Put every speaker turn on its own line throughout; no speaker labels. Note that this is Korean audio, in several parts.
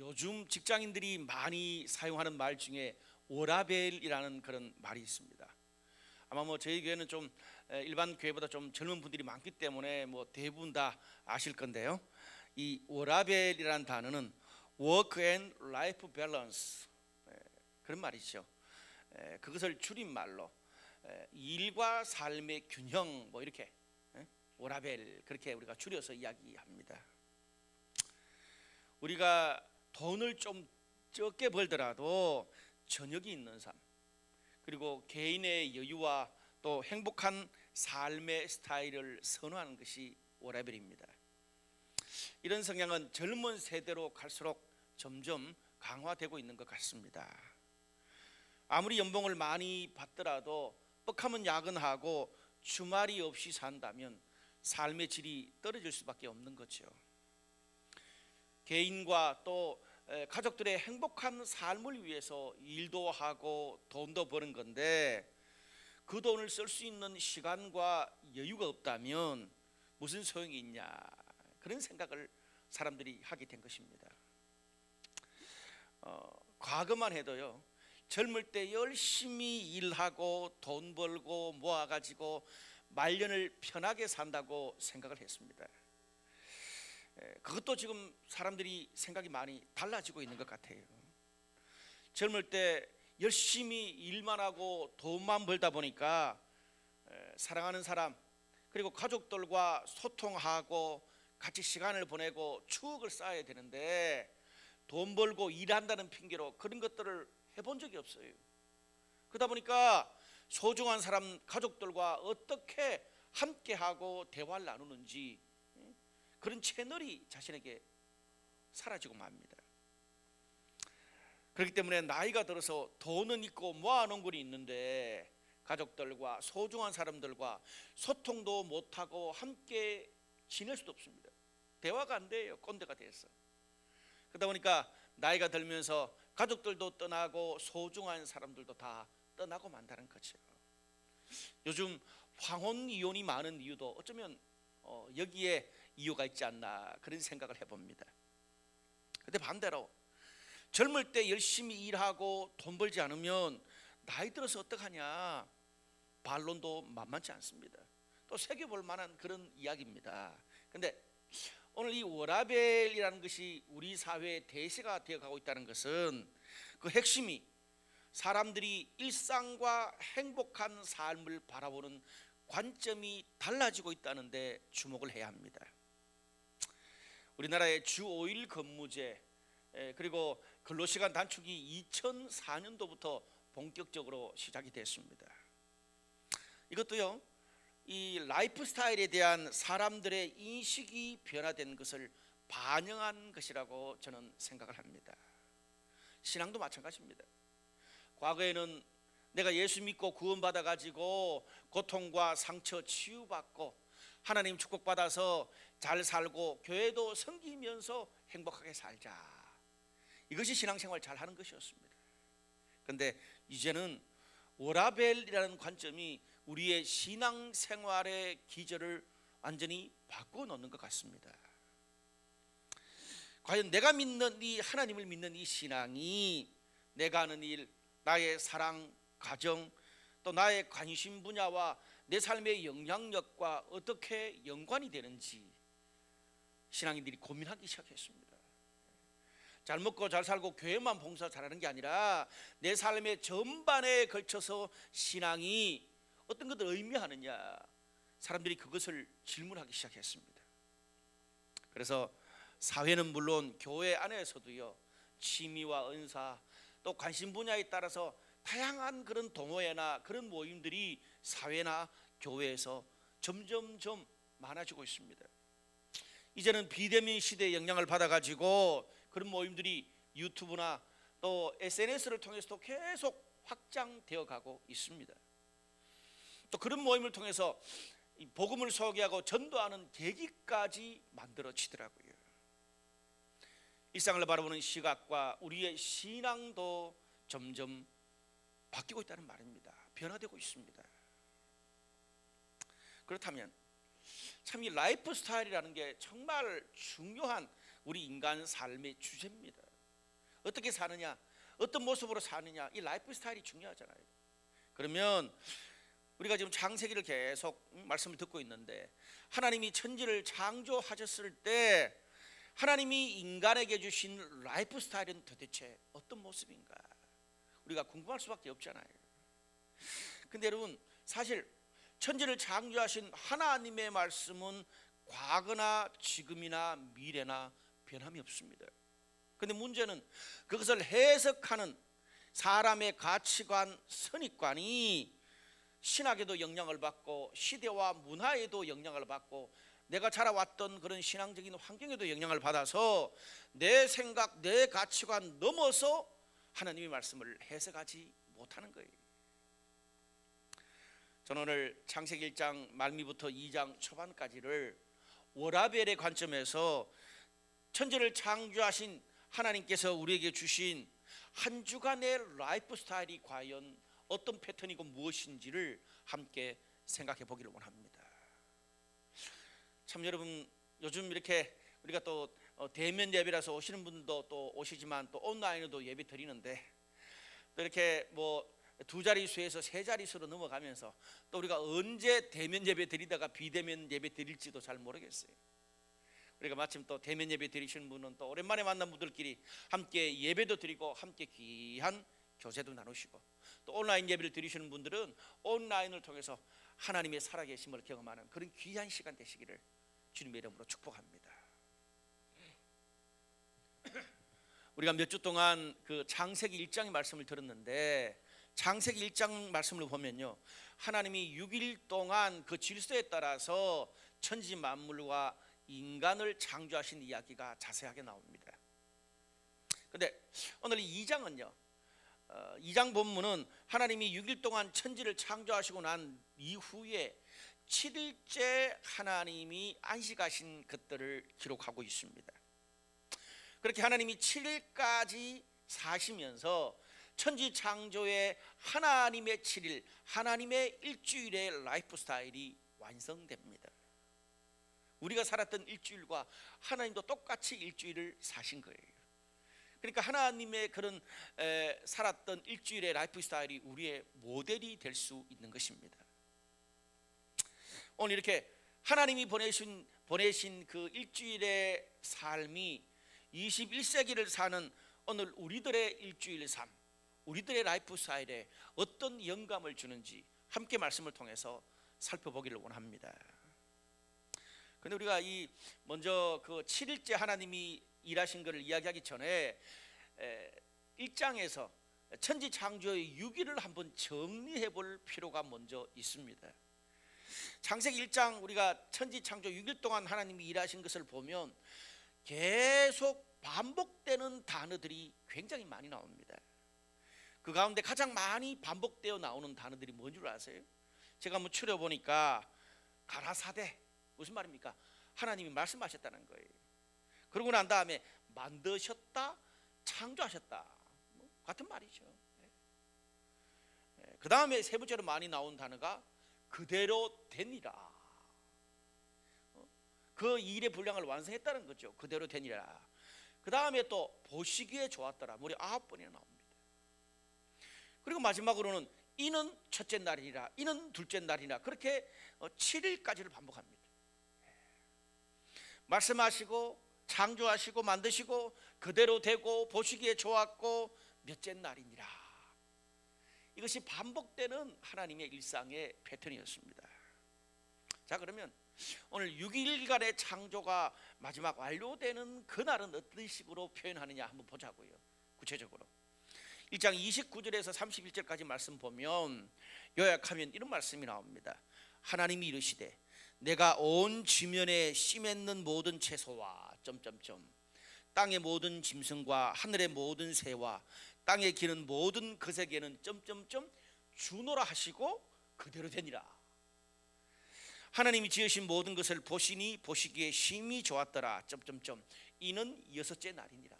요즘 직장인들이 많이 사용하는 말 중에 워라밸이라는 그런 말이 있습니다. 아마 저희 교회는 좀 일반 교회보다 좀 젊은 분들이 많기 때문에 대부분 다 아실 건데요. 이 워라밸이라는 단어는 Work and Life Balance, 그런 말이죠. 그것을 줄임말로 일과 삶의 균형 이렇게 워라밸, 그렇게 우리가 줄여서 이야기합니다. 우리가 돈을 좀 적게 벌더라도 저녁이 있는 삶, 그리고 개인의 여유와 또 행복한 삶의 스타일을 선호하는 것이 워라밸입니다. 이런 성향은 젊은 세대로 갈수록 점점 강화되고 있는 것 같습니다. 아무리 연봉을 많이 받더라도 뻑하면 야근하고 주말이 없이 산다면 삶의 질이 떨어질 수밖에 없는 거죠. 개인과 또 가족들의 행복한 삶을 위해서 일도 하고 돈도 버는 건데, 그 돈을 쓸 수 있는 시간과 여유가 없다면 무슨 소용이 있냐, 그런 생각을 사람들이 하게 된 것입니다. 과거만 해도요, 젊을 때 열심히 일하고 돈 벌고 모아가지고 말년을 편하게 산다고 생각을 했습니다. 그것도 지금 사람들이 생각이 많이 달라지고 있는 것 같아요. 젊을 때 열심히 일만 하고 돈만 벌다 보니까 사랑하는 사람, 그리고 가족들과 소통하고 같이 시간을 보내고 추억을 쌓아야 되는데, 돈 벌고 일한다는 핑계로 그런 것들을 해본 적이 없어요. 그러다 보니까 소중한 사람, 가족들과 어떻게 함께하고 대화를 나누는지, 그런 채널이 자신에게 사라지고 맙니다. 그렇기 때문에 나이가 들어서 돈은 있고 모아놓은 건 있는데 가족들과 소중한 사람들과 소통도 못하고 함께 지낼 수도 없습니다. 대화가 안 돼요. 꼰대가 돼서. 그러다 보니까 나이가 들면서 가족들도 떠나고 소중한 사람들도 다 떠나고 만다는 거죠. 요즘 황혼 이혼이 많은 이유도 어쩌면 여기에 이유가 있지 않나, 그런 생각을 해봅니다. 근데 반대로 젊을 때 열심히 일하고 돈 벌지 않으면 나이 들어서 어떡하냐, 반론도 만만치 않습니다. 또 새겨볼 만한 그런 이야기입니다. 근데 오늘 이 워라밸이라는 것이 우리 사회의 대세가 되어가고 있다는 것은, 그 핵심이 사람들이 일상과 행복한 삶을 바라보는 관점이 달라지고 있다는 데 주목을 해야 합니다. 우리나라의 주 5일 근무제, 그리고 근로시간 단축이 2004년도부터 본격적으로 시작이 됐습니다. 이것도요, 이 라이프 스타일에 대한 사람들의 인식이 변화된 것을 반영한 것이라고 저는 생각을 합니다. 신앙도 마찬가지입니다. 과거에는 내가 예수 믿고 구원받아 가지고 고통과 상처 치유받고 하나님 축복받아서 잘 살고 교회도 섬기면서 행복하게 살자, 이것이 신앙생활 잘하는 것이었습니다. 그런데 이제는 워라밸이라는 관점이 우리의 신앙생활의 기저를 완전히 바꿔놓는 것 같습니다. 과연 내가 믿는 이 하나님을 믿는 이 신앙이 내가 하는 일, 나의 사랑, 가정, 또 나의 관심 분야와 내 삶의 영향력과 어떻게 연관이 되는지 신앙인들이 고민하기 시작했습니다. 잘 먹고 잘 살고 교회만 봉사 잘하는 게 아니라 내 삶의 전반에 걸쳐서 신앙이 어떤 것을 의미하느냐, 사람들이 그것을 질문하기 시작했습니다. 그래서 사회는 물론 교회 안에서도요, 취미와 은사 또 관심 분야에 따라서 다양한 그런 동호회나 그런 모임들이 사회나 교회에서 점점점 많아지고 있습니다. 이제는 비대면 시대의 영향을 받아가지고 그런 모임들이 유튜브나 또 SNS를 통해서도 계속 확장되어 가고 있습니다. 또 그런 모임을 통해서 복음을 소개하고 전도하는 계기까지 만들어지더라고요. 일상을 바라보는 시각과 우리의 신앙도 점점 바뀌고 있다는 말입니다. 변화되고 있습니다. 그렇다면 참 이 라이프 스타일이라는 게 정말 중요한 우리 인간 삶의 주제입니다. 어떻게 사느냐, 어떤 모습으로 사느냐, 이 라이프 스타일이 중요하잖아요. 그러면 우리가 지금 창세기를 계속 말씀을 듣고 있는데, 하나님이 천지를 창조하셨을 때 하나님이 인간에게 주신 라이프 스타일은 도대체 어떤 모습인가, 우리가 궁금할 수밖에 없잖아요. 근데 여러분, 사실 천지를 창조하신 하나님의 말씀은 과거나 지금이나 미래나 변함이 없습니다. 근데 문제는 그것을 해석하는 사람의 가치관, 선입관이 신학에도 영향을 받고 시대와 문화에도 영향을 받고 내가 자라왔던 그런 신앙적인 환경에도 영향을 받아서 내 생각, 내 가치관 넘어서 하나님의 말씀을 해석하지 못하는 거예요. 저는 오늘 창세기 1장 말미부터 2장 초반까지를 워라벨의 관점에서 천지를 창조하신 하나님께서 우리에게 주신 한 주간의 라이프 스타일이 과연 어떤 패턴이고 무엇인지를 함께 생각해 보기를 원합니다. 참 여러분, 요즘 이렇게 우리가 또 대면 예배라서 오시는 분도 또 오시지만 또 온라인으로도 예배 드리는데, 또 이렇게 뭐 두 자릿수에서 세 자릿수로 넘어가면서 또 우리가 언제 대면 예배 드리다가 비대면 예배 드릴지도 잘 모르겠어요. 우리가 마침 또 대면 예배 드리시는 분은 또 오랜만에 만난 분들끼리 함께 예배도 드리고 함께 귀한 교제도 나누시고, 또 온라인 예배를 드리시는 분들은 온라인을 통해서 하나님의 살아계심을 경험하는 그런 귀한 시간 되시기를 주님의 이름으로 축복합니다. 우리가 몇 주 동안 그 창세기 1장의 말씀을 들었는데, 창세기 1장 말씀을 보면요, 하나님이 6일 동안 그 질서에 따라서 천지 만물과 인간을 창조하신 이야기가 자세하게 나옵니다. 그런데 오늘 이 2장은요, 2장 본문은 하나님이 6일 동안 천지를 창조하시고 난 이후에 7일째 하나님이 안식하신 것들을 기록하고 있습니다. 그렇게 하나님이 7일까지 사시면서 천지 창조의 하나님의 7일, 하나님의 일주일의 라이프 스타일이 완성됩니다. 우리가 살았던 일주일과 하나님도 똑같이 일주일을 사신 거예요. 그러니까 하나님의 그런 살았던 일주일의 라이프 스타일이 우리의 모델이 될 수 있는 것입니다. 오늘 이렇게 하나님이 보내신 그 일주일의 삶이 21세기를 사는 오늘 우리들의 일주일 삶, 우리들의 라이프 스타일에 어떤 영감을 주는지 함께 말씀을 통해서 살펴보기를 원합니다. 근데 우리가 이 먼저 그 7일째 하나님이 일하신 것을 이야기하기 전에 1장에서 천지 창조의 6일을 한번 정리해 볼 필요가 먼저 있습니다. 창세기 1장 우리가 천지 창조 6일 동안 하나님이 일하신 것을 보면 계속 반복되는 단어들이 굉장히 많이 나옵니다. 그 가운데 가장 많이 반복되어 나오는 단어들이 뭔 줄 아세요? 제가 한번 추려보니까 가라사대, 무슨 말입니까? 하나님이 말씀하셨다는 거예요. 그러고 난 다음에 만드셨다, 창조하셨다, 같은 말이죠. 그 다음에 세 번째로 많이 나온 단어가 그대로 되니라. 그 일의 분량을 완성했다는 거죠. 그대로 되니라. 그 다음에 또 보시기에 좋았더라. 무려 9번이나 나옵니다. 그리고 마지막으로는 이는 첫째 날이라, 이는 둘째 날이라, 그렇게 7일까지를 반복합니다. 말씀하시고 창조하시고 만드시고 그대로 되고 보시기에 좋았고 몇째 날이니라. 이것이 반복되는 하나님의 일상의 패턴이었습니다. 자, 그러면 오늘 6일간의 창조가 마지막 완료되는 그날은 어떤 식으로 표현하느냐 한번 보자고요. 구체적으로 1장 29절에서 31절까지 말씀 보면 요약하면 이런 말씀이 나옵니다. 하나님이 이르시되 내가 온 지면에 씨 맺는 모든 채소와 땅의 모든 짐승과 하늘의 모든 새와 땅에 기는 모든 거색에는 주노라 하시고 그대로 되니라. 하나님이 지으신 모든 것을 보시니 보시기에 심히 좋았더라. 이는 6째 날이니라.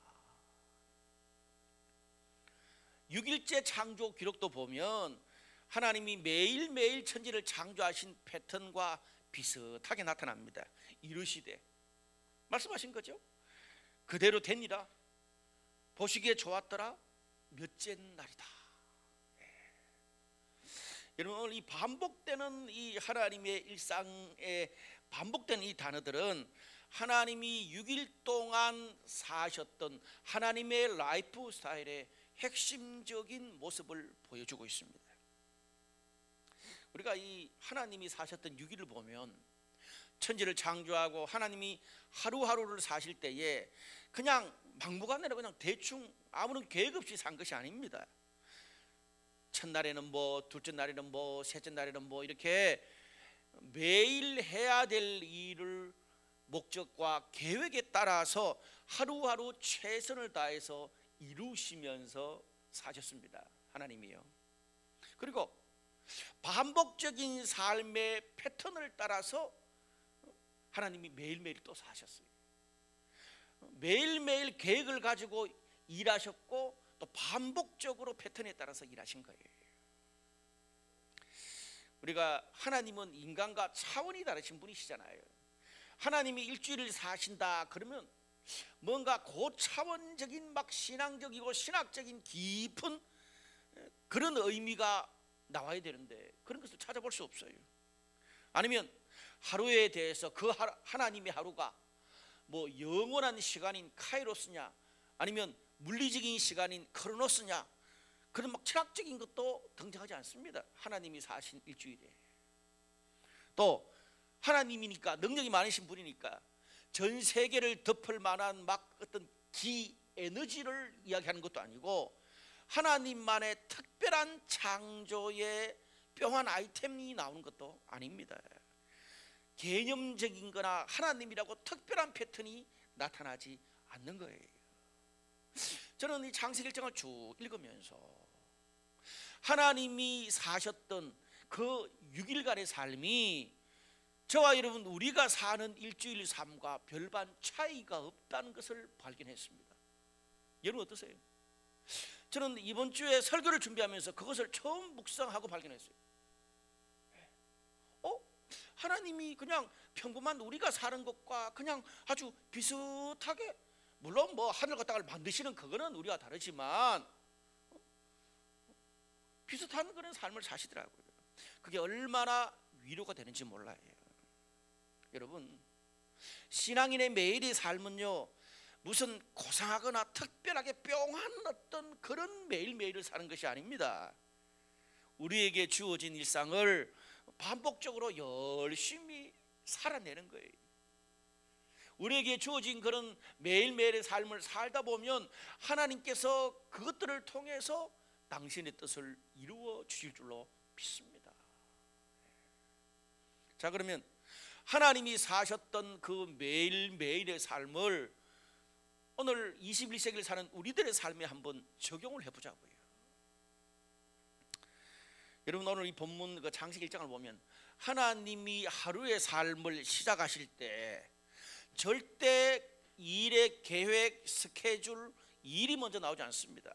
6일째 창조 기록도 보면 하나님이 매일매일 천지를 창조하신 패턴과 비슷하게 나타납니다. 이르시되 말씀하신 거죠. 그대로 되니라. 보시기에 좋았더라 몇째 날이다. 여러분, 오늘 이 반복되는 이 하나님의 일상에 반복되는 이 단어들은 하나님이 6일 동안 사셨던 하나님의 라이프 스타일의 핵심적인 모습을 보여주고 있습니다. 우리가 이 하나님이 사셨던 6일을 보면 천지를 창조하고 하나님이 하루하루를 사실 때에 그냥 막무가내로 그냥 대충 아무런 계획 없이 산 것이 아닙니다. 첫날에는 뭐, 둘째 날에는 뭐, 셋째 날에는 뭐, 이렇게 매일 해야 될 일을 목적과 계획에 따라서 하루하루 최선을 다해서 이루시면서 사셨습니다. 하나님이요. 그리고 반복적인 삶의 패턴을 따라서 하나님이 매일매일 또 사셨어요. 매일매일 계획을 가지고 일하셨고 또 반복적으로 패턴에 따라서 일하신 거예요. 우리가 하나님은 인간과 차원이 다르신 분이시잖아요. 하나님이 일주일을 사신다 그러면 뭔가 고차원적인 막 신앙적이고 신학적인 깊은 그런 의미가 나와야 되는데 그런 것을 찾아볼 수 없어요. 아니면 하루에 대해서 그 하나님의 하루가 뭐 영원한 시간인 카이로스냐 아니면 물리적인 시간인 크로노스냐 그런 막 철학적인 것도 등장하지 않습니다. 하나님이 사신 일주일에. 또 하나님이니까 능력이 많으신 분이니까 전 세계를 덮을 만한 막 어떤 기 에너지를 이야기하는 것도 아니고 하나님만의 특별한 창조의 뿅한 아이템이 나오는 것도 아닙니다. 개념적인 거나 하나님이라고 특별한 패턴이 나타나지 않는 거예요. 저는 이 창세기 1장을 쭉 읽으면서 하나님이 사셨던 그 6일간의 삶이 저와 여러분 우리가 사는 일주일 삶과 별반 차이가 없다는 것을 발견했습니다. 여러분 어떠세요? 저는 이번 주에 설교를 준비하면서 그것을 처음 묵상하고 발견했어요. 하나님이 그냥 평범한 우리가 사는 것과 그냥 아주 비슷하게, 물론 뭐 하늘과 땅을 만드시는 그거는 우리와 다르지만 비슷한 그런 삶을 사시더라고요. 그게 얼마나 위로가 되는지 몰라요. 여러분, 신앙인의 매일의 삶은요 무슨 고상하거나 특별하게 뿅한 어떤 그런 매일매일을 사는 것이 아닙니다. 우리에게 주어진 일상을 반복적으로 열심히 살아내는 거예요. 우리에게 주어진 그런 매일매일의 삶을 살다 보면 하나님께서 그것들을 통해서 당신의 뜻을 이루어 주실 줄로 믿습니다. 자, 그러면 하나님이 사셨던 그 매일매일의 삶을 오늘 21세기를 사는 우리들의 삶에 한번 적용을 해보자고요. 여러분, 오늘 이 본문 그 창세기 1장을 보면 하나님이 하루의 삶을 시작하실 때 절대 일의 계획, 스케줄, 일이 먼저 나오지 않습니다.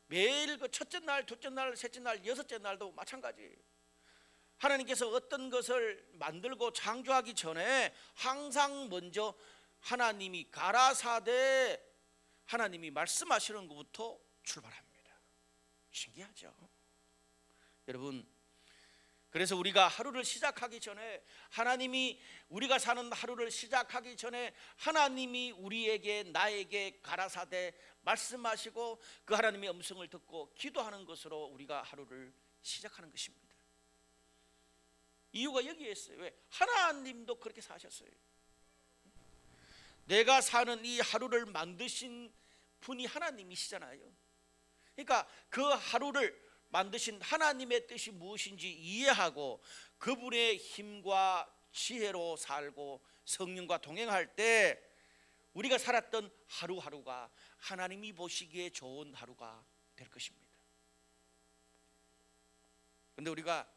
매일 그 첫째 날, 둘째 날, 셋째 날, 여섯째 날도 마찬가지예요. 하나님께서 어떤 것을 만들고 창조하기 전에 항상 먼저 하나님이 가라사대 하나님이 말씀하시는 것부터 출발합니다. 신기하죠? 여러분, 그래서 우리가 하루를 시작하기 전에 하나님이 우리가 사는 하루를 시작하기 전에 하나님이 우리에게 나에게 가라사대 말씀하시고 그 하나님의 음성을 듣고 기도하는 것으로 우리가 하루를 시작하는 것입니다. 이유가 여기에 있어요. 왜? 하나님도 그렇게 사셨어요. 내가 사는 이 하루를 만드신 분이 하나님이시잖아요. 그러니까 그 하루를 만드신 하나님의 뜻이 무엇인지 이해하고 그분의 힘과 지혜로 살고 성령과 동행할 때 우리가 살았던 하루하루가 하나님이 보시기에 좋은 하루가 될 것입니다. 그런데 우리가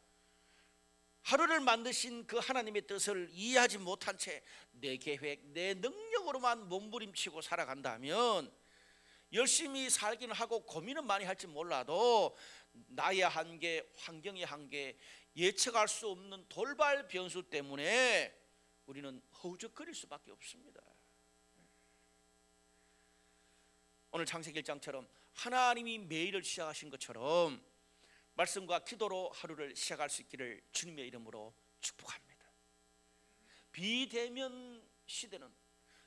하루를 만드신 그 하나님의 뜻을 이해하지 못한 채 내 계획, 내 능력으로만 몸부림치고 살아간다면 열심히 살기는 하고 고민은 많이 할지 몰라도 나의 한계, 환경의 한계, 예측할 수 없는 돌발 변수 때문에 우리는 허우적거릴 수밖에 없습니다. 오늘 창세기 1장처럼 하나님이 매일을 시작하신 것처럼 말씀과 기도로 하루를 시작할 수 있기를 주님의 이름으로 축복합니다. 비대면 시대는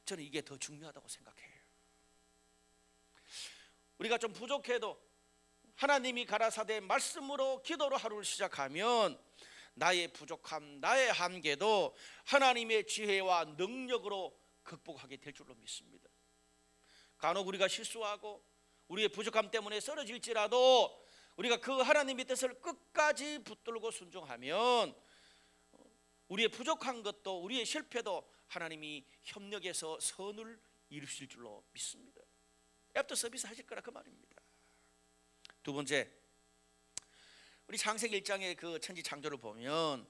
저는 이게 더 중요하다고 생각해요. 우리가 좀 부족해도 하나님이 가라사대 말씀으로 기도로 하루를 시작하면 나의 부족함, 나의 한계도 하나님의 지혜와 능력으로 극복하게 될 줄로 믿습니다. 간혹 우리가 실수하고 우리의 부족함 때문에 쓰러질지라도 우리가 그 하나님의 뜻을 끝까지 붙들고 순종하면 우리의 부족한 것도 우리의 실패도 하나님이 협력해서 선을 이루실 줄로 믿습니다. 애프터 서비스 하실 거라 그 말입니다. 두 번째, 우리 창세기 1장의 그 천지 창조를 보면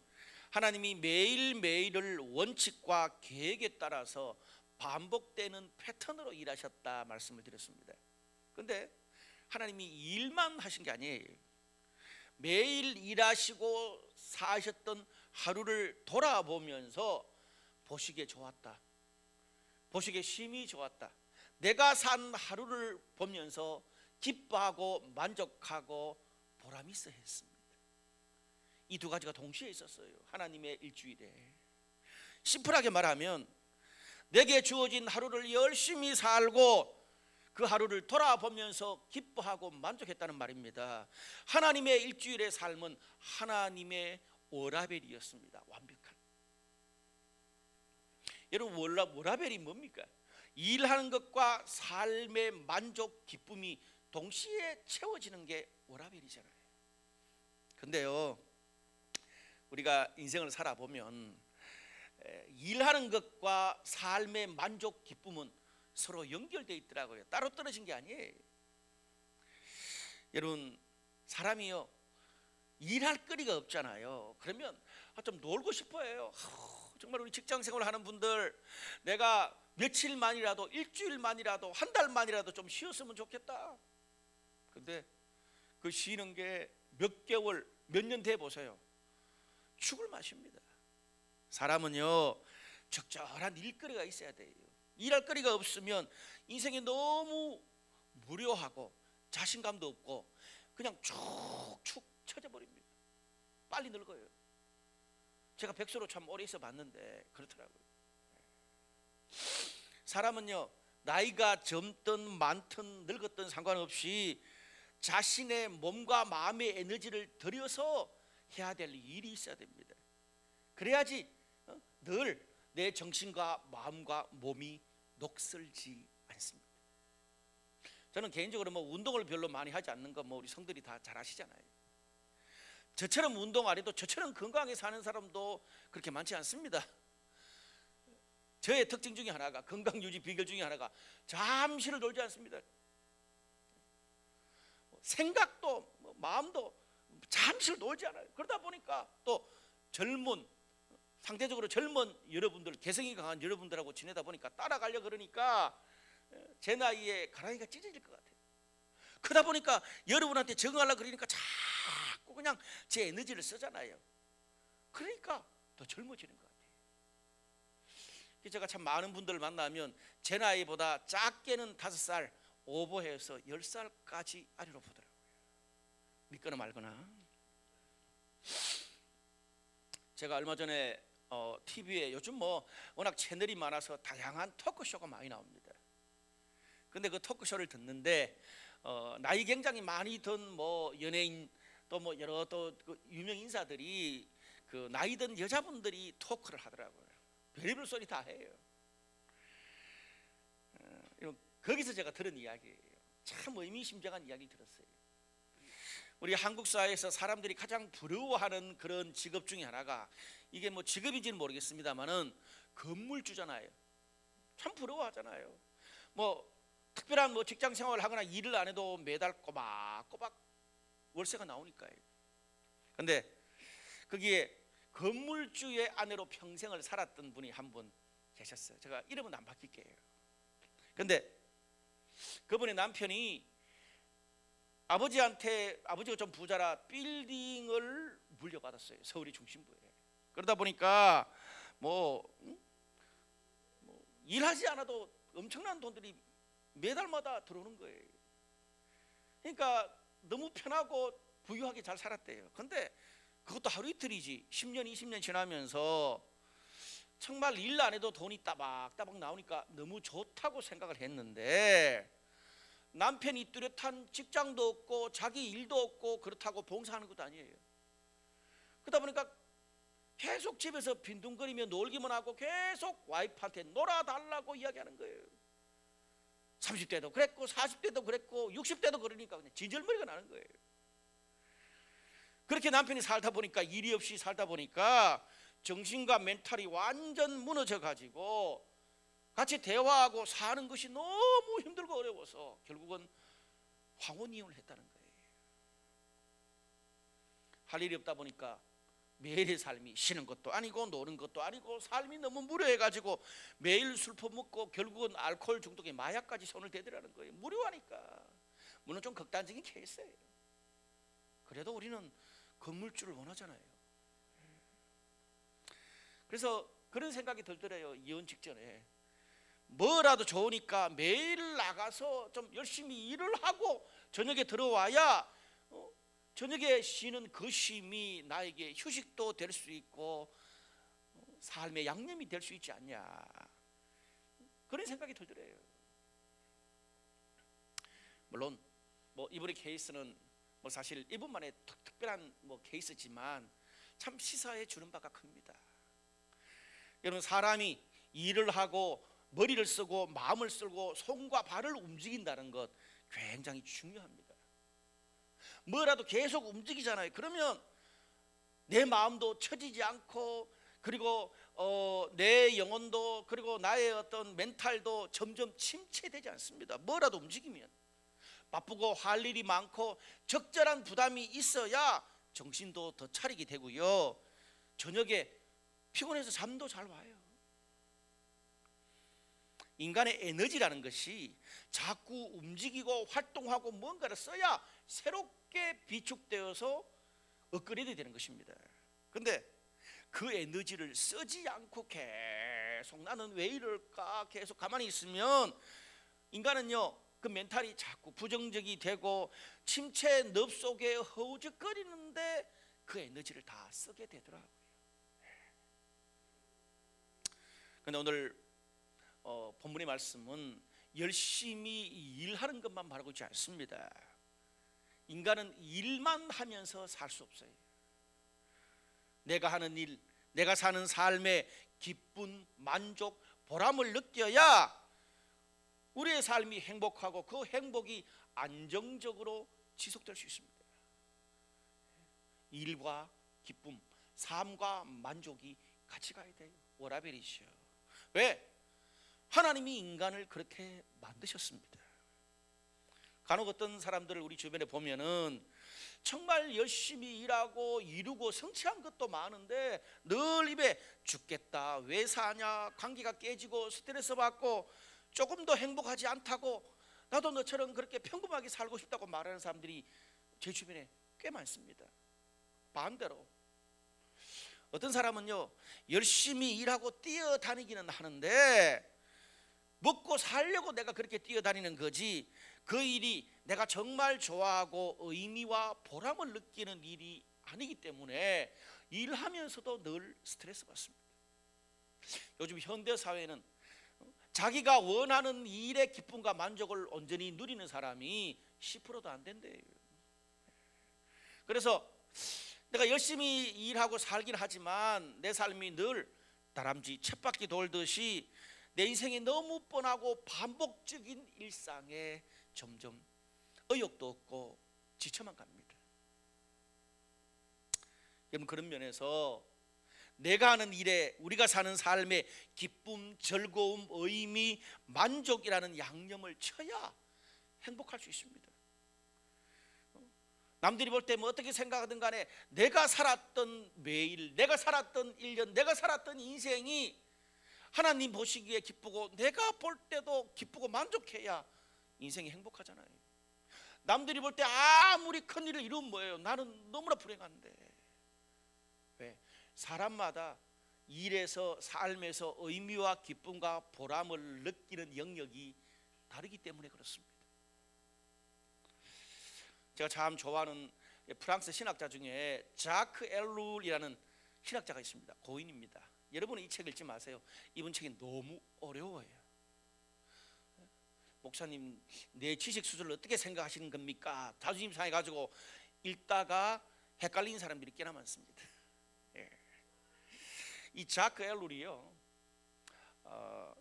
하나님이 매일매일을 원칙과 계획에 따라서 반복되는 패턴으로 일하셨다 말씀을 드렸습니다. 그런데 하나님이 일만 하신 게 아니에요. 매일 일하시고 사셨던 하루를 돌아보면서 보시기에 좋았다, 보시기에 심히 좋았다, 내가 산 하루를 보면서 기뻐하고 만족하고 보람 있어 했습니다. 이 두 가지가 동시에 있었어요. 하나님의 일주일에 심플하게 말하면 내게 주어진 하루를 열심히 살고 그 하루를 돌아보면서 기뻐하고 만족했다는 말입니다. 하나님의 일주일의 삶은 하나님의 워라벨이었습니다. 완벽한. 여러분, 워라벨이 뭡니까? 일하는 것과 삶의 만족, 기쁨이 동시에 채워지는 게 워라벨이잖아요. 근데요, 우리가 인생을 살아보면 일하는 것과 삶의 만족, 기쁨은 서로 연결되어 있더라고요. 따로 떨어진 게 아니에요. 여러분, 사람이요, 일할 거리가 없잖아요. 그러면 좀 놀고 싶어해요. 정말 우리 직장생활 하는 분들, 내가 며칠만이라도, 일주일만이라도, 한 달만이라도 좀 쉬었으면 좋겠다. 근데 그 쉬는 게 몇 개월, 몇 년 돼 보세요. 죽을 맛입니다. 사람은요, 적절한 일거리가 있어야 돼요. 일할 거리가 없으면 인생이 너무 무료하고 자신감도 없고 그냥 축축 처져 버립니다. 빨리 늙어요. 제가 백수로 참 오래 있어 봤는데 그렇더라고요. 사람은요, 나이가 젊든 많든 늙었든 상관없이 자신의 몸과 마음의 에너지를 들여서 해야 될 일이 있어야 됩니다. 그래야지 늘 내 정신과 마음과 몸이 녹슬지 않습니다. 저는 개인적으로 뭐 운동을 별로 많이 하지 않는 거 뭐 우리 성들이 다 잘 아시잖아요. 저처럼 운동 안 해도 저처럼 건강하게 사는 사람도 그렇게 많지 않습니다. 저의 특징 중에 하나가, 건강 유지 비결 중에 하나가 잠시를 놀지 않습니다. 생각도 마음도 잠시를 놀지 않아요. 그러다 보니까 또 상대적으로 젊은 여러분들, 개성이 강한 여러분들하고 지내다 보니까 따라가려 그러니까 제 나이에 가랑이가 찢어질 것 같아요. 그러다 보니까 여러분한테 적응하려고 그러니까 자꾸 그냥 제 에너지를 쓰잖아요. 그러니까 더 젊어지는 것 같아요. 제가 참 많은 분들을 만나면 제 나이보다 작게는 5살, 오버해서 10살까지 아래로 보더라고요. 믿거나 말거나. 제가 얼마 전에 TV에 요즘 뭐 워낙 채널이 많아서 다양한 토크쇼가 많이 나옵니다. 근데 그 토크쇼를 듣는데 나이 굉장히 많이 든 뭐 연예인 또 뭐 여러 또 그 유명 인사들이 그 나이 든 여자분들이 토크를 하더라고요. 별의별 소리 다 해요. 거기서 제가 들은 이야기예요. 참 의미심장한 이야기 들었어요. 우리 한국 사회에서 사람들이 가장 부러워하는 그런 직업 중에 하나가, 이게 뭐 직업인지는 모르겠습니다만은 건물주잖아요. 참 부러워하잖아요. 뭐 특별한 뭐 직장 생활을 하거나 일을 안 해도 매달 꼬박꼬박 월세가 나오니까요. 근데 거기에 건물주의 아내로 평생을 살았던 분이 한 분 계셨어요. 제가 이름은 안 바뀔게요. 근데 그분의 남편이 아버지가 좀 부자라 빌딩을 물려받았어요. 서울의 중심부에. 그러다 보니까 뭐 일하지 않아도 엄청난 돈들이 매달마다 들어오는 거예요. 그러니까 너무 편하고 부유하게 잘 살았대요. 근데 그것도 하루 이틀이지 10년 20년 지나면서 정말 일 안 해도 돈이 따박따박 나오니까 너무 좋다고 생각을 했는데 남편이 뚜렷한 직장도 없고 자기 일도 없고 그렇다고 봉사하는 것도 아니에요. 그러다 보니까 계속 집에서 빈둥거리며 놀기만 하고 계속 와이프한테 놀아달라고 이야기하는 거예요. 30대도 그랬고 40대도 그랬고 60대도 그러니까 그냥 진절머리가 나는 거예요. 그렇게 남편이 살다 보니까 일이 없이 살다 보니까 정신과 멘탈이 완전 무너져 가지고 같이 대화하고 사는 것이 너무 힘들고 어려워서 결국은 황혼이혼을 했다는 거예요. 할 일이 없다 보니까 매일의 삶이 쉬는 것도 아니고 노는 것도 아니고 삶이 너무 무료해 가지고 매일 술 퍼먹고 결국은 알코올 중독에 마약까지 손을 대더라는 거예요. 무료하니까. 물론 좀 극단적인 케이스예요. 그래도 우리는 건물주를 원하잖아요. 그래서 그런 생각이 들더래요. 이혼 직전에 뭐라도 좋으니까 매일 나가서 좀 열심히 일을 하고 저녁에 들어와야 저녁에 쉬는 그 쉼이 나에게 휴식도 될 수 있고 삶의 양념이 될 수 있지 않냐, 그런 생각이 들더래요. 물론 뭐 이번의 케이스는 뭐 사실 이분만의 특별한 뭐 케이스지만 참 시사해 주는 바가 큽니다. 여러분, 사람이 일을 하고 머리를 쓰고 마음을 쓰고 손과 발을 움직인다는 것 굉장히 중요합니다. 뭐라도 계속 움직이잖아요. 그러면 내 마음도 처지지 않고 그리고 내 영혼도 그리고 나의 어떤 멘탈도 점점 침체되지 않습니다. 뭐라도 움직이면. 바쁘고 할 일이 많고 적절한 부담이 있어야 정신도 더 차리게 되고요, 저녁에 피곤해서 잠도 잘 와요. 인간의 에너지라는 것이 자꾸 움직이고 활동하고 뭔가를 써야 새롭게 비축되어서 업그레이드 되는 것입니다. 그런데 그 에너지를 쓰지 않고 계속 나는 왜 이럴까 계속 가만히 있으면 인간은요, 그 멘탈이 자꾸 부정적이 되고 침체 늪 속에 허우적거리는데 그 에너지를 다 쓰게 되더라고요. 그런데 오늘 본문의 말씀은 열심히 일하는 것만 바라고 있지 않습니다. 인간은 일만 하면서 살 수 없어요. 내가 하는 일, 내가 사는 삶에 기쁨, 만족, 보람을 느껴야 우리의 삶이 행복하고 그 행복이 안정적으로 지속될 수 있습니다. 일과 기쁨, 삶과 만족이 같이 가야 돼요. 워라벨이죠. 왜? 하나님이 인간을 그렇게 만드셨습니다. 간혹 어떤 사람들을 우리 주변에 보면은 정말 열심히 일하고 이루고 성취한 것도 많은데 늘 입에 죽겠다, 왜 사냐, 관계가 깨지고 스트레스 받고 조금 더 행복하지 않다고, 나도 너처럼 그렇게 평범하게 살고 싶다고 말하는 사람들이 제 주변에 꽤 많습니다. 반대로 어떤 사람은요, 열심히 일하고 뛰어다니기는 하는데 먹고 살려고 내가 그렇게 뛰어다니는 거지, 그 일이 내가 정말 좋아하고 의미와 보람을 느끼는 일이 아니기 때문에 일하면서도 늘 스트레스 받습니다. 요즘 현대사회는 자기가 원하는 일의 기쁨과 만족을 온전히 누리는 사람이 10%도 안 된대요. 그래서 내가 열심히 일하고 살긴 하지만 내 삶이 늘 다람쥐 쳇바퀴 돌듯이 내 인생이 너무 뻔하고 반복적인 일상에 점점 의욕도 없고 지쳐만 갑니다. 여러분, 그런 면에서 내가 하는 일에 우리가 사는 삶에 기쁨, 즐거움, 의미, 만족이라는 양념을 쳐야 행복할 수 있습니다. 남들이 볼 때 뭐 어떻게 생각하든 간에 내가 살았던 매일, 내가 살았던 1년, 내가 살았던 인생이 하나님 보시기에 기쁘고 내가 볼 때도 기쁘고 만족해야 인생이 행복하잖아요. 남들이 볼 때 아무리 큰 일을 이루면 뭐예요? 나는 너무나 불행한데. 왜? 사람마다 일에서 삶에서 의미와 기쁨과 보람을 느끼는 영역이 다르기 때문에 그렇습니다. 제가 참 좋아하는 프랑스 신학자 중에 자크 엘룰이라는 신학자가 있습니다. 고인입니다. 여러분은 이 책 읽지 마세요. 이분 책이 너무 어려워요. 목사님, 내 지식 수준을 어떻게 생각하시는 겁니까? 자존심 상해가지고 읽다가 헷갈리는 사람들이 꽤나 많습니다. 이 자크 엘룰이요,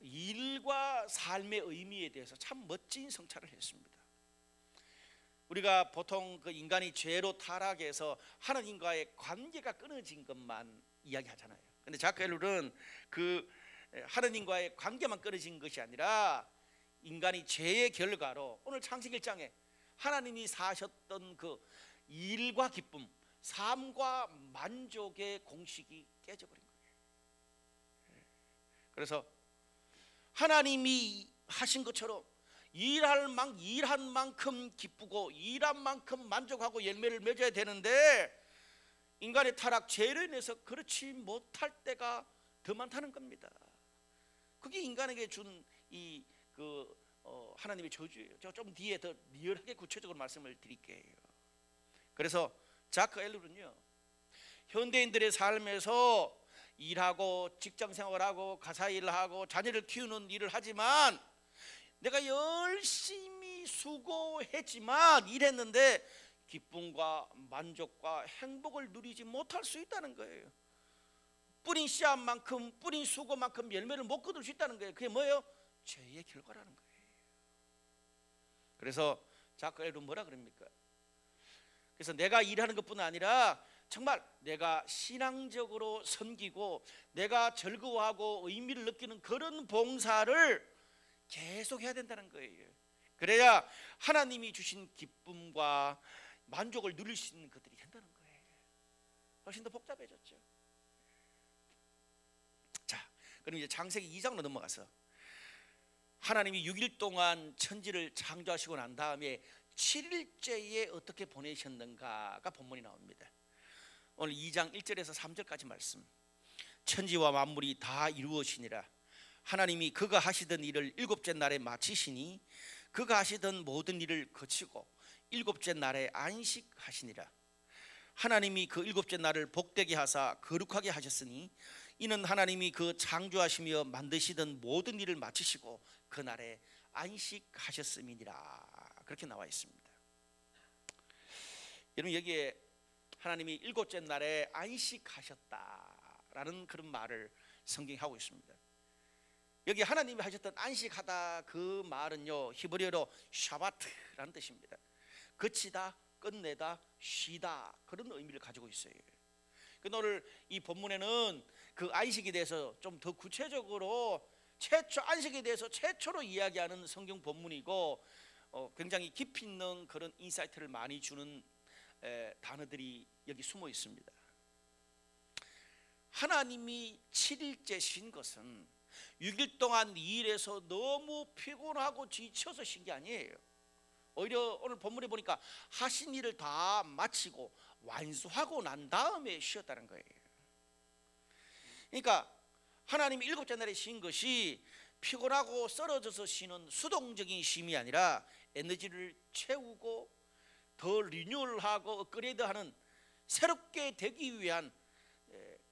일과 삶의 의미에 대해서 참 멋진 성찰을 했습니다. 우리가 보통 그 인간이 죄로 타락해서 하나님과의 관계가 끊어진 것만 이야기하잖아요. 근데 자크 엘룰은 그 하나님과의 관계만 끊어진 것이 아니라 인간이 죄의 결과로 오늘 창세기 1장에 하나님이 사셨던 그 일과 기쁨, 삶과 만족의 공식이 깨져버린 거예요. 그래서 하나님이 하신 것처럼 일한 만큼 기쁘고 일한 만큼 만족하고 열매를 맺어야 되는데 인간의 타락, 죄로 인해서 그렇지 못할 때가 더 많다는 겁니다. 그게 인간에게 준 이 하나님의 저주예요. 제가 좀 뒤에 더 리얼하게 구체적으로 말씀을 드릴게요. 그래서 자크 엘룰은요, 현대인들의 삶에서 일하고 직장 생활하고 가사 일을 하고 자녀를 키우는 일을 하지만 내가 열심히 수고했지만 일했는데 기쁨과 만족과 행복을 누리지 못할 수 있다는 거예요. 뿌린 씨앗만큼, 뿌린 수고만큼 열매를 못 거둘 수 있다는 거예요. 그게 뭐예요? 죄의 결과라는 거예요. 그래서 자크 엘룰은 뭐라 그럽니까? 그래서 내가 일하는 것뿐 아니라 정말 내가 신앙적으로 섬기고 내가 즐거워하고 의미를 느끼는 그런 봉사를 계속 해야 된다는 거예요. 그래야 하나님이 주신 기쁨과 만족을 누릴 수 있는 것들이 된다는 거예요. 훨씬 더 복잡해졌죠. 자, 그럼 이제 창세기 2장으로 넘어가서 하나님이 6일 동안 천지를 창조하시고 난 다음에 7일째에 어떻게 보내셨는가가 본문이 나옵니다. 오늘 2장 1절에서 3절까지 말씀. 천지와 만물이 다 이루어지니라. 하나님이 그가 하시던 일을 일곱째 날에 마치시니 그가 하시던 모든 일을 거치고 일곱째 날에 안식하시니라. 하나님이 그 일곱째 날을 복되게 하사 거룩하게 하셨으니 이는 하나님이 그 창조하시며 만드시던 모든 일을 마치시고 그 날에 안식하셨음이니라. 그렇게 나와 있습니다. 여러분, 여기에 하나님이 일곱째 날에 안식하셨다라는 그런 말을 성경이 하고 있습니다. 여기 하나님이 하셨던 안식하다, 그 말은요 히브리어로 샤바트라는 뜻입니다. 그치다, 끝내다, 쉬다, 그런 의미를 가지고 있어요. 근데 오늘 이 본문에는 그 안식에 대해서 좀 더 구체적으로 안식에 대해서 최초로 이야기하는 성경 본문이고 굉장히 깊이 있는 그런 인사이트를 많이 주는 단어들이 여기 숨어 있습니다. 하나님이 7일째 쉰 것은 6일 동안 일해서 너무 피곤하고 지쳐서 쉰 게 아니에요. 오히려 오늘 본문에 보니까 하신 일을 다 마치고 완수하고 난 다음에 쉬었다는 거예요. 그러니까 하나님이 일곱째 날에 쉰 것이 피곤하고 쓰러져서 쉬는 수동적인 쉼이 아니라 에너지를 채우고 더 리뉴얼하고 업그레이드하는 새롭게 되기 위한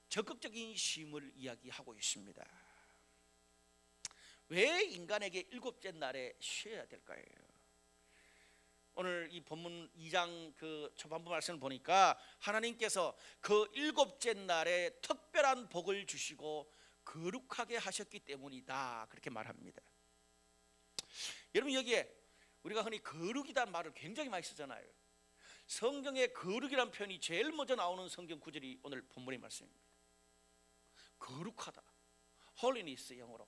적극적인 쉼을 이야기하고 있습니다. 왜 인간에게 일곱째 날에 쉬어야 될까요? 오늘 이 본문 2장 그 초반부 말씀을 보니까 하나님께서 그 일곱째 날에 특별한 복을 주시고 거룩하게 하셨기 때문이다, 그렇게 말합니다. 여러분, 여기에 우리가 흔히 거룩이라는 말을 굉장히 많이 쓰잖아요. 성경에 거룩이라는 표현이 제일 먼저 나오는 성경 구절이 오늘 본문의 말씀입니다. 거룩하다, holiness 영어로.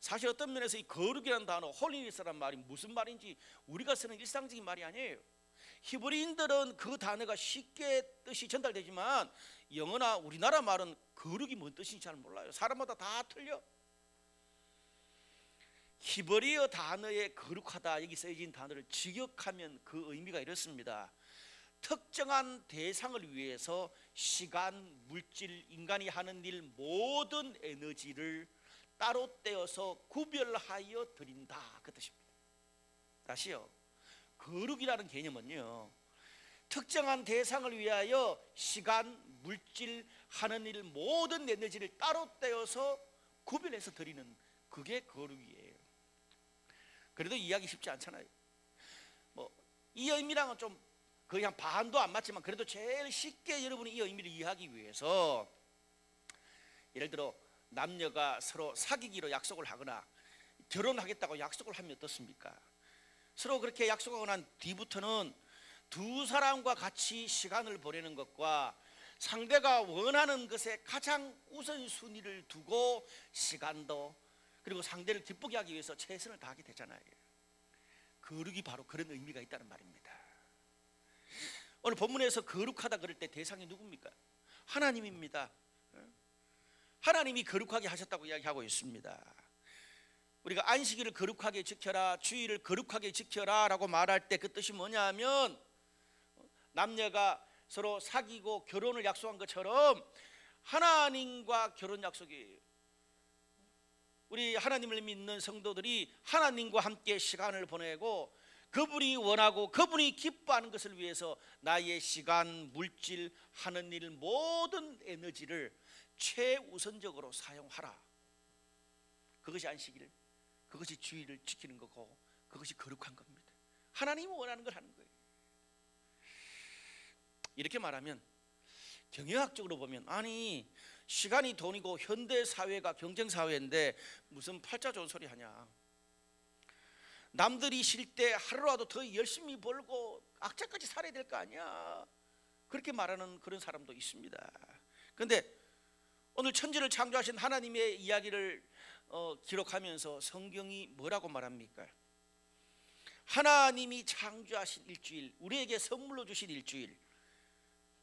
사실 어떤 면에서 이 거룩이라는 단어, holiness라는 말이 무슨 말인지 우리가 쓰는 일상적인 말이 아니에요. 히브리인들은 그 단어가 쉽게 뜻이 전달되지만 영어나 우리나라 말은 거룩이 뭔 뜻인지 잘 몰라요. 사람마다 다 틀려. 히브리어 단어에 거룩하다 여기 쓰여진 단어를 직역하면 그 의미가 이렇습니다. 특정한 대상을 위해서 시간, 물질, 인간이 하는 일 모든 에너지를 따로 떼어서 구별하여 드린다, 그 뜻입니다. 다시요. 거룩이라는 개념은요, 특정한 대상을 위하여 시간, 물질, 하는 일 모든 에너지를 따로 떼어서 구별해서 드리는, 그게 거룩이에요. 그래도 이해하기 쉽지 않잖아요. 이 의미랑은 좀 거의 한 반도 안 맞지만 그래도 제일 쉽게 여러분이 이 의미를 이해하기 위해서, 예를 들어 남녀가 서로 사귀기로 약속을 하거나 결혼하겠다고 약속을 하면 어떻습니까? 서로 그렇게 약속하고 난 뒤부터는 두 사람과 같이 시간을 보내는 것과 상대가 원하는 것에 가장 우선순위를 두고 시간도 그리고 상대를 기쁘게 하기 위해서 최선을 다하게 되잖아요. 거룩이 바로 그런 의미가 있다는 말입니다. 오늘 본문에서 거룩하다 그럴 때 대상이 누굽니까? 하나님입니다. 하나님이 거룩하게 하셨다고 이야기하고 있습니다. 우리가 안식일을 거룩하게 지켜라, 주일을 거룩하게 지켜라 라고 말할 때 그 뜻이 뭐냐면, 남녀가 서로 사귀고 결혼을 약속한 것처럼 하나님과 결혼 약속이에요. 우리 하나님을 믿는 성도들이 하나님과 함께 시간을 보내고 그분이 원하고 그분이 기뻐하는 것을 위해서 나의 시간, 물질, 하는 일 모든 에너지를 최우선적으로 사용하라. 그것이 안식일, 그것이 주일을 지키는 거고 그것이 거룩한 겁니다. 하나님이 원하는 걸 하는 거예요. 이렇게 말하면 경영학적으로 보면, 아니 시간이 돈이고 현대 사회가 경쟁 사회인데 무슨 팔자 좋은 소리 하냐, 남들이 쉴 때 하루라도 더 열심히 벌고 악착같이 살아야 될 거 아니야, 그렇게 말하는 그런 사람도 있습니다. 그런데 오늘 천지를 창조하신 하나님의 이야기를 기록하면서 성경이 뭐라고 말합니까? 하나님이 창조하신 일주일, 우리에게 선물로 주신 일주일,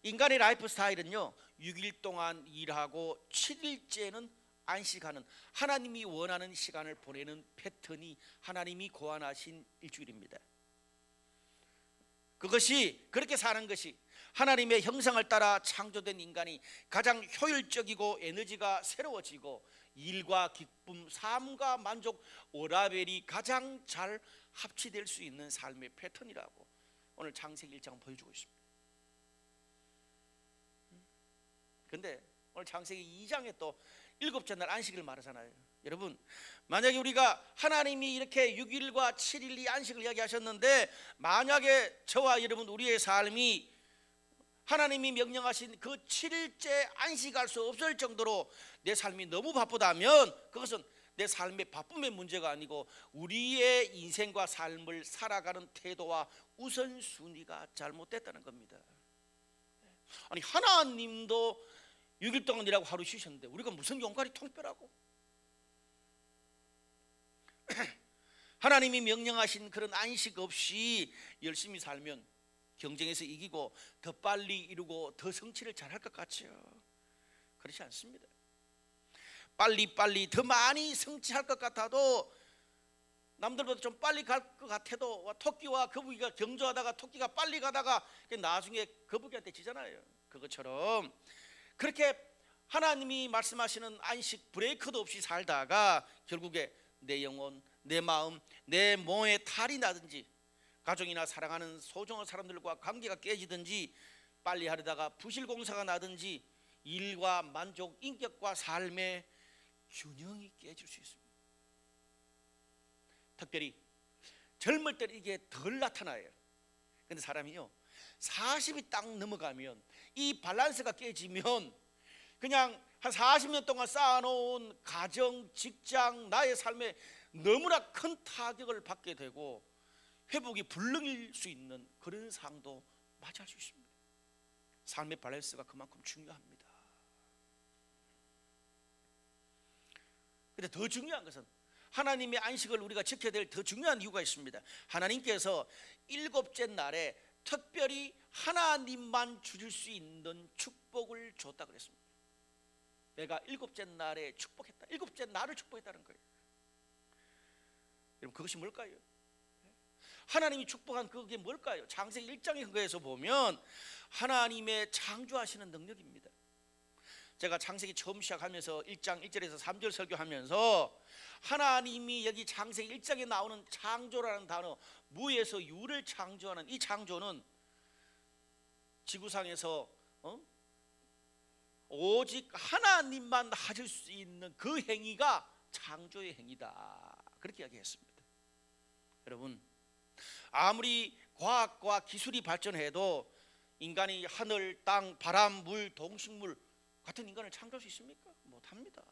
인간의 라이프 스타일은요 6일 동안 일하고 7일째는 안식하는, 하나님이 원하는 시간을 보내는 패턴이 하나님이 고안하신 일주일입니다. 그것이, 그렇게 사는 것이 하나님의 형상을 따라 창조된 인간이 가장 효율적이고 에너지가 새로워지고 일과 기쁨, 삶과 만족, 오라벨이 가장 잘 합치될 수 있는 삶의 패턴이라고 오늘 창세기 1장은 보여주고 있습니다. 그런데 오늘 창세기 2장에 또 7째 날 안식을 말하잖아요. 여러분, 만약에 우리가 하나님이 이렇게 6일과 7일 이 안식을 이야기하셨는데, 만약에 저와 여러분 우리의 삶이 하나님이 명령하신 그 7일째 안식할 수 없을 정도로 내 삶이 너무 바쁘다면 그것은 내 삶의 바쁨의 문제가 아니고 우리의 인생과 삶을 살아가는 태도와 우선순위가 잘못됐다는 겁니다. 아니 하나님도 6일 동안 일하고 하루 쉬셨는데 우리가 무슨 용가리 통뼈라고? 하나님이 명령하신 그런 안식 없이 열심히 살면 경쟁에서 이기고 더 빨리 이루고 더 성취를 잘할 것 같죠? 그렇지 않습니다. 빨리 더 많이 성취할 것 같아도, 남들보다 좀 빨리 갈 것 같아도 토끼와 거북이가 경주하다가 토끼가 빨리 가다가 나중에 거북이한테 지잖아요. 그것처럼 그렇게 하나님이 말씀하시는 안식 브레이크도 없이 살다가 결국에 내 영혼, 내 마음, 내 몸에 탈이 나든지 가족이나 사랑하는 소중한 사람들과 관계가 깨지든지 빨리 하려다가 부실공사가 나든지 일과 만족, 인격과 삶의 균형이 깨질 수 있습니다. 특별히 젊을 때 이게 덜 나타나요. 그런데 사람이요 40이 딱 넘어가면 이 밸런스가 깨지면 그냥 한 40년 동안 쌓아놓은 가정, 직장, 나의 삶에 너무나 큰 타격을 받게 되고 회복이 불능일 수 있는 그런 상황도 맞이할 수 있습니다. 삶의 밸런스가 그만큼 중요합니다. 그런데 더 중요한 것은 하나님의 안식을 우리가 지켜야 될 더 중요한 이유가 있습니다. 하나님께서 7째 날에 특별히 하나님만 주실 수 있는 축복을 줬다 그랬습니다. 내가 7째 날에 축복했다, 7째 날을 축복했다는 거예요. 여러분 그것이 뭘까요? 하나님이 축복한 그게 뭘까요? 창세기 1장의 근거에서 보면 하나님의 창조하시는 능력입니다. 제가 창세기 처음 시작하면서 1장 1절에서 3절 설교하면서 하나님이 여기 창세기 1장에 나오는 창조라는 단어, 무에서 유를 창조하는 이 창조는 지구상에서 오직 하나님만 하실 수 있는 그 행위가 창조의 행위다, 그렇게 이야기했습니다. 여러분, 아무리 과학과 기술이 발전해도 인간이 하늘, 땅, 바람, 물, 동식물 같은 인간을 창조할 수 있습니까? 못합니다.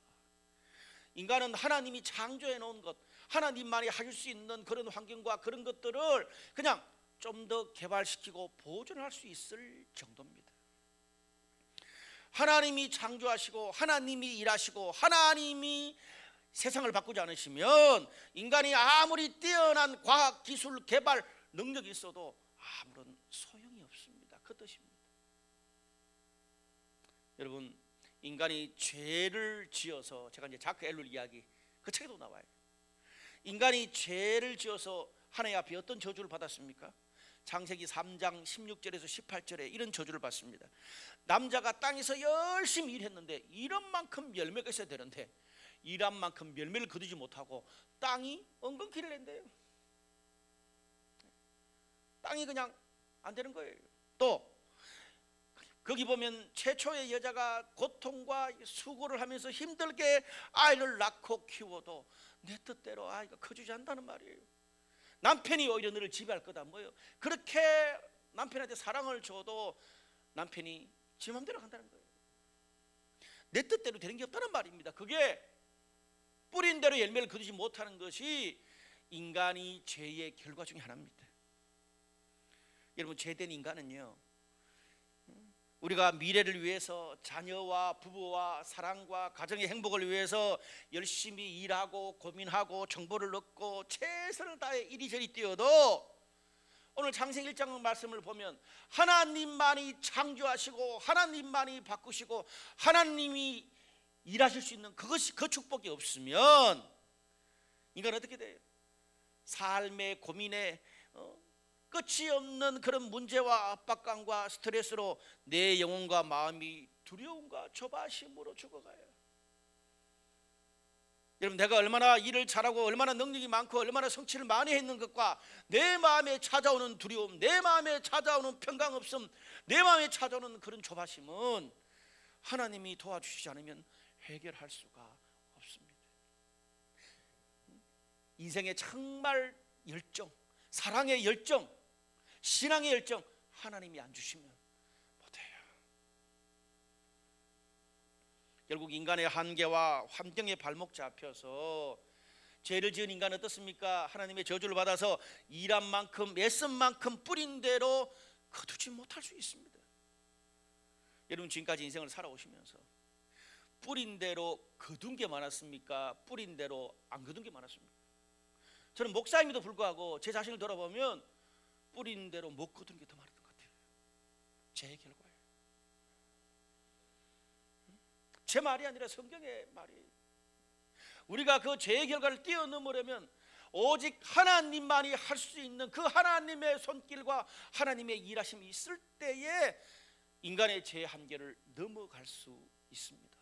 인간은 하나님이 창조해 놓은 것, 하나님만이 하실 수 있는 그런 환경과 그런 것들을 그냥 좀 더 개발시키고 보존할 수 있을 정도입니다. 하나님이 창조하시고 하나님이 일하시고 하나님이 세상을 바꾸지 않으시면 인간이 아무리 뛰어난 과학, 기술, 개발 능력이 있어도 아무런 소용이 없습니다. 그 뜻입니다. 여러분, 인간이 죄를 지어서, 제가 이제 자크 엘룰 이야기 그 책에도 나와요. 인간이 죄를 지어서 하나님 앞에 어떤 저주를 받았습니까? 창세기 3장 16절에서 18절에 이런 저주를 받습니다. 남자가 땅에서 열심히 일했는데 일한 만큼 열매가 있어야 되는데 일한 만큼 열매를 거두지 못하고 땅이 엉겅퀴를 낸대요. 땅이 그냥 안 되는 거예요. 또 거기 보면 최초의 여자가 고통과 수고를 하면서 힘들게 아이를 낳고 키워도 내 뜻대로 아이가 커주지 않는다는 말이에요. 남편이 오히려 너를 지배할 거다, 뭐예요? 그렇게 남편한테 사랑을 줘도 남편이 지 맘대로 간다는 거예요. 내 뜻대로 되는 게 없다는 말입니다. 그게 뿌린 대로 열매를 거두지 못하는 것이 인간이 죄의 결과 중에 하나입니다. 여러분, 죄된 인간은요, 우리가 미래를 위해서 자녀와 부부와 사랑과 가정의 행복을 위해서 열심히 일하고 고민하고 정보를 얻고 최선을 다해 이리저리 뛰어도 오늘 창세기 1장 말씀을 보면 하나님만이 창조하시고 하나님만이 바꾸시고 하나님이 일하실 수 있는 그것이, 그 축복이 없으면 인간은 어떻게 돼요? 삶의 고민에 끝이 없는 그런 문제와 압박감과 스트레스로 내 영혼과 마음이 두려움과 조바심으로 죽어가요. 여러분, 내가 얼마나 일을 잘하고 얼마나 능력이 많고 얼마나 성취를 많이 했는 것과 내 마음에 찾아오는 두려움, 내 마음에 찾아오는 평강 없음, 내 마음에 찾아오는 그런 조바심은 하나님이 도와주시지 않으면 해결할 수가 없습니다. 인생의 정말 열정, 사랑의 열정, 신앙의 열정, 하나님이 안 주시면 못해요. 결국 인간의 한계와 환경에 발목 잡혀서 죄를 지은 인간은 어떻습니까? 하나님의 저주를 받아서 일한 만큼, 애쓴 만큼 뿌린 대로 거두지 못할 수 있습니다. 여러분, 지금까지 인생을 살아오시면서 뿌린 대로 거둔 게 많았습니까? 뿌린 대로 안 거둔 게 많았습니까? 저는 목사임에도 불구하고 제 자신을 돌아보면 뿌린 대로 못 거두는 게 더 많았던 것 같아요. 제 결과예요. 제 말이 아니라 성경의 말이에요. 우리가 그 죄의 결과를 뛰어넘으려면 오직 하나님만이 할 수 있는 그 하나님의 손길과 하나님의 일하심이 있을 때에 인간의 죄의 한계를 넘어갈 수 있습니다.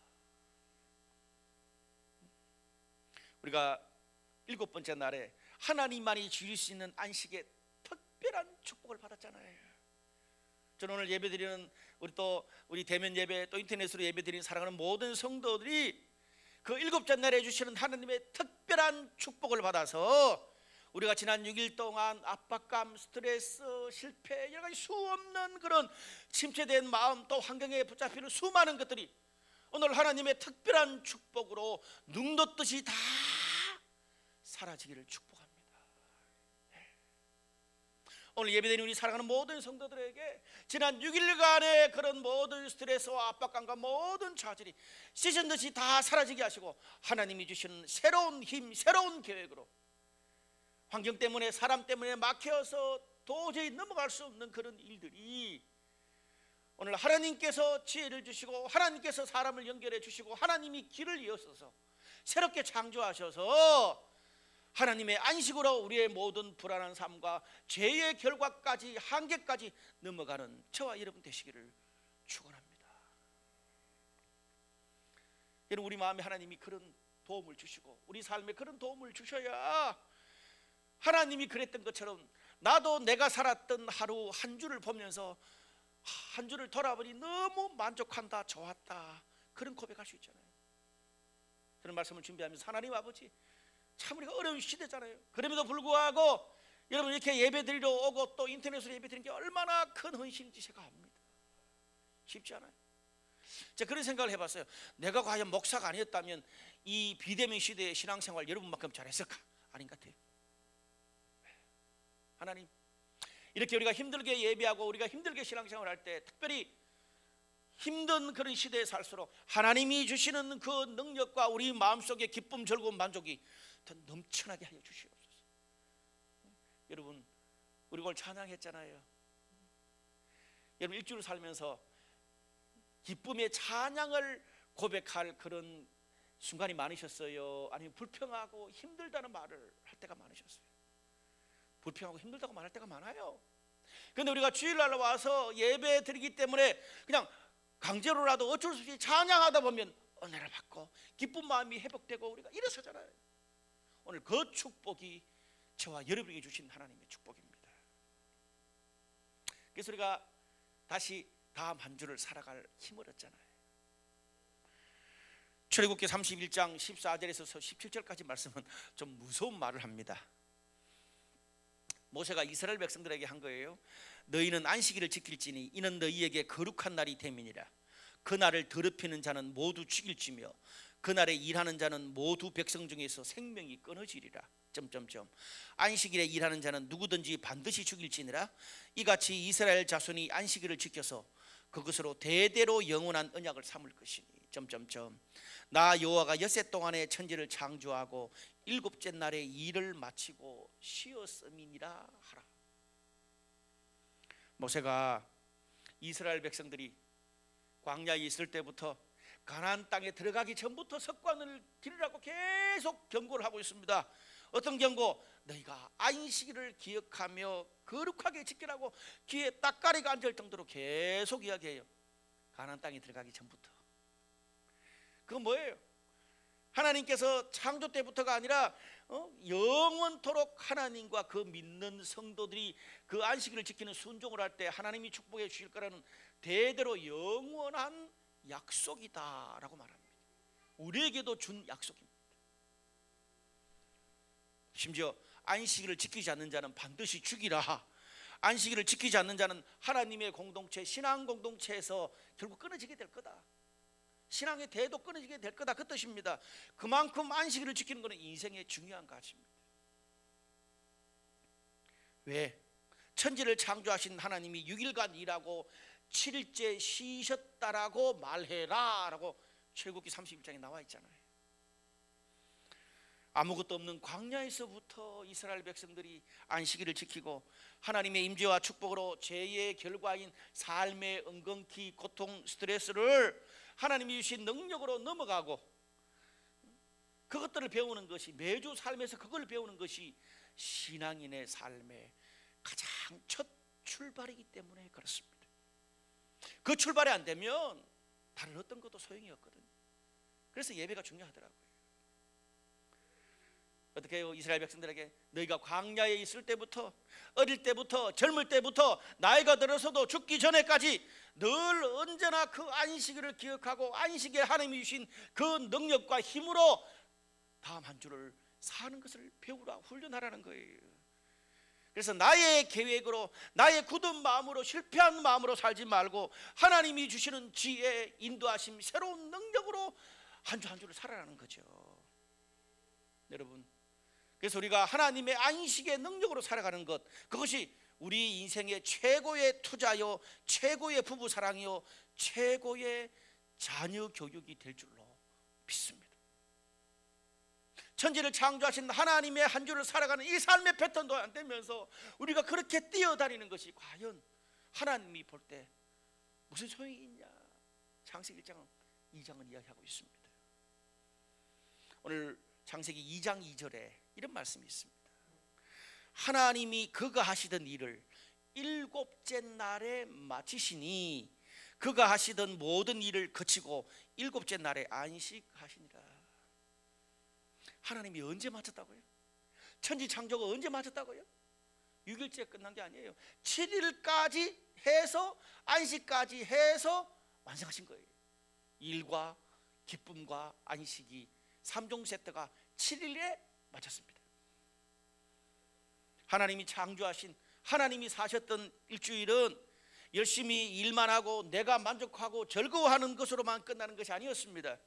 우리가 7번째 날에 하나님만이 주실 수 있는 안식의 특별한 축복을 받았잖아요. 저는 오늘 예배드리는 우리 대면 예배 또 인터넷으로 예배드리는 사랑하는 모든 성도들이 그 7째 날에 주시는 하나님의 특별한 축복을 받아서 우리가 지난 6일 동안 압박감, 스트레스, 실패, 여러 가지 수 없는 그런 침체된 마음, 또 환경에 붙잡히는 수많은 것들이 오늘 하나님의 특별한 축복으로 눈 덮듯이 다 사라지기를 축복합니다. 오늘 예배드리는 우리 사랑하는 모든 성도들에게 지난 6일간의 그런 모든 스트레스와 압박감과 모든 좌절이 씻은 듯이 다 사라지게 하시고 하나님이 주시는 새로운 힘, 새로운 계획으로 환경 때문에, 사람 때문에 막혀서 도저히 넘어갈 수 없는 그런 일들이 오늘 하나님께서 지혜를 주시고 하나님께서 사람을 연결해 주시고 하나님이 길을 이어서서 새롭게 창조하셔서 하나님의 안식으로 우리의 모든 불안한 삶과 죄의 결과까지, 한계까지 넘어가는 저와 여러분 되시기를 축원합니다. 여러분, 우리 마음에 하나님이 그런 도움을 주시고 우리 삶에 그런 도움을 주셔야 하나님이 그랬던 것처럼 나도 내가 살았던 하루 한 주를 보면서 한 주를 돌아보니 너무 만족한다, 좋았다, 그런 고백할 수 있잖아요. 그런 말씀을 준비하면서 하나님 아버지, 참 우리가 어려운 시대잖아요. 그럼에도 불구하고 여러분 이렇게 예배 드리러 오고 또 인터넷으로 예배 드리는 게 얼마나 큰 헌신인지 제가 압니다. 쉽지 않아요. 제가 그런 생각을 해봤어요. 내가 과연 목사가 아니었다면 이 비대면 시대의 신앙생활 여러분만큼 잘했을까? 아닌 것 같아요. 하나님, 이렇게 우리가 힘들게 예배하고 우리가 힘들게 신앙생활 할 때 특별히 힘든 그런 시대에 살수록 하나님이 주시는 그 능력과 우리 마음속의 기쁨, 즐거움, 만족이 더 넘쳐나게 하여 주시옵소서. 여러분, 우리 오늘 찬양했잖아요. 여러분 일주일 살면서 기쁨의 찬양을 고백할 그런 순간이 많으셨어요? 아니면 불평하고 힘들다는 말을 할 때가 많으셨어요? 불평하고 힘들다고 말할 때가 많아요. 그런데 우리가 주일날 와서 예배 드리기 때문에 그냥 강제로라도 어쩔 수 없이 찬양하다 보면 은혜를 받고 기쁜 마음이 회복되고 우리가 일어서잖아요. 오늘 그 축복이 저와 여러분에게 주신 하나님의 축복입니다. 그래서 우리가 다시 다음 한 주를 살아갈 힘을 얻잖아요. 출애굽기 31장 14절에서 17절까지 말씀은 좀 무서운 말을 합니다. 모세가 이스라엘 백성들에게 한 거예요. 너희는 안식일을 지킬지니 이는 너희에게 거룩한 날이 됨이니라. 그날을 더럽히는 자는 모두 죽일지며 그날에 일하는 자는 모두 백성 중에서 생명이 끊어지리라. 안식일에 일하는 자는 누구든지 반드시 죽일지니라. 이같이 이스라엘 자손이 안식일을 지켜서 그것으로 대대로 영원한 언약을 삼을 것이니. 나 여호와가 엿새 동안에 천지를 창조하고 일곱째 날에 일을 마치고 쉬었음이니라 하라. 모세가 이스라엘 백성들이 광야에 있을 때부터 가나안 땅에 들어가기 전부터 석관을 드리라고 계속 경고를 하고 있습니다. 어떤 경고? 너희가 안식일을 기억하며 거룩하게 지키라고 귀에 딱가리가 앉을 정도로 계속 이야기해요. 가나안 땅에 들어가기 전부터. 그건 뭐예요? 하나님께서 창조 때부터가 아니라 영원토록 하나님과 그 믿는 성도들이 그 안식일을 지키는 순종을 할 때 하나님이 축복해 주실 거라는 대대로 영원한 약속이다라고 말합니다. 우리에게도 준 약속입니다. 심지어 안식일을 지키지 않는 자는 반드시 죽이라. 안식일을 지키지 않는 자는 하나님의 공동체, 신앙 공동체에서 결국 끊어지게 될 거다. 신앙의 대도 끊어지게 될 거다, 그 뜻입니다. 그만큼 안식일을 지키는 것은 인생의 중요한 가치입니다. 왜? 천지를 창조하신 하나님이 6일간 일하고 7일째 쉬셨다라고 말해라 라고 출애굽기 31장에 나와 있잖아요. 아무것도 없는 광야에서부터 이스라엘 백성들이 안식일을 지키고 하나님의 임재와 축복으로 죄의 결과인 삶의 은근히 고통, 스트레스를 하나님이 주신 능력으로 넘어가고 그것들을 배우는 것이, 매주 삶에서 그걸 배우는 것이 신앙인의 삶의 가장 첫 출발이기 때문에 그렇습니다. 그 출발이 안 되면 다른 어떤 것도 소용이 없거든요. 그래서 예배가 중요하더라고요. 어떻게 해요? 이스라엘 백성들에게 너희가 광야에 있을 때부터, 어릴 때부터, 젊을 때부터, 나이가 들어서도 죽기 전에까지 늘 언제나 그 안식일을 기억하고 안식에 하나님이 주신 그 능력과 힘으로 다음 한 주를 사는 것을 배우라, 훈련하라는 거예요. 그래서 나의 계획으로, 나의 굳은 마음으로, 실패한 마음으로 살지 말고 하나님이 주시는 지혜, 인도하심, 새로운 능력으로 한 주 한 주를 살아라는 거죠. 여러분, 그래서 우리가 하나님의 안식의 능력으로 살아가는 것, 그것이 우리 인생의 최고의 투자요, 최고의 부부 사랑이요, 최고의 자녀 교육이 될 줄로 믿습니다. 천지를 창조하신 하나님의 한 주를 살아가는 이 삶의 패턴도 안 되면서 우리가 그렇게 뛰어다니는 것이 과연 하나님이 볼 때 무슨 소용이 있냐? 창세기 2장은 이야기하고 있습니다. 오늘 창세기 2장 2절에 이런 말씀이 있습니다. 하나님이 그가 하시던 일을 일곱째 날에 마치시니 그가 하시던 모든 일을 거치고 일곱째 날에 안식하시니라. 하나님이 언제 맞췄다고요? 천지 창조가 언제 맞췄다고요? 6일째 끝난 게 아니에요. 7일까지 해서 안식까지 해서 완성하신 거예요. 일과 기쁨과 안식이 3종 세트가 7일에 맞췄습니다. 하나님이 창조하신, 하나님이 사셨던 일주일은 열심히 일만 하고 내가 만족하고 즐거워하는 것으로만 끝나는 것이 아니었습니다.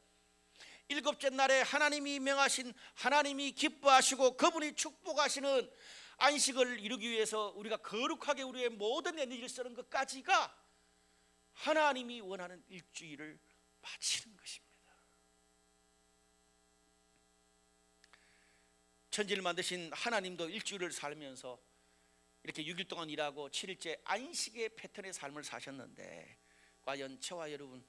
일곱째 날에 하나님이 명하신, 하나님이 기뻐하시고 그분이 축복하시는 안식을 이루기 위해서 우리가 거룩하게 우리의 모든 에너지를 쓰는 것까지가 하나님이 원하는 일주일을 마치는 것입니다. 천지를 만드신 하나님도 일주일을 살면서 이렇게 6일 동안 일하고 7일째 안식의 패턴의 삶을 사셨는데, 과연 저와 여러분,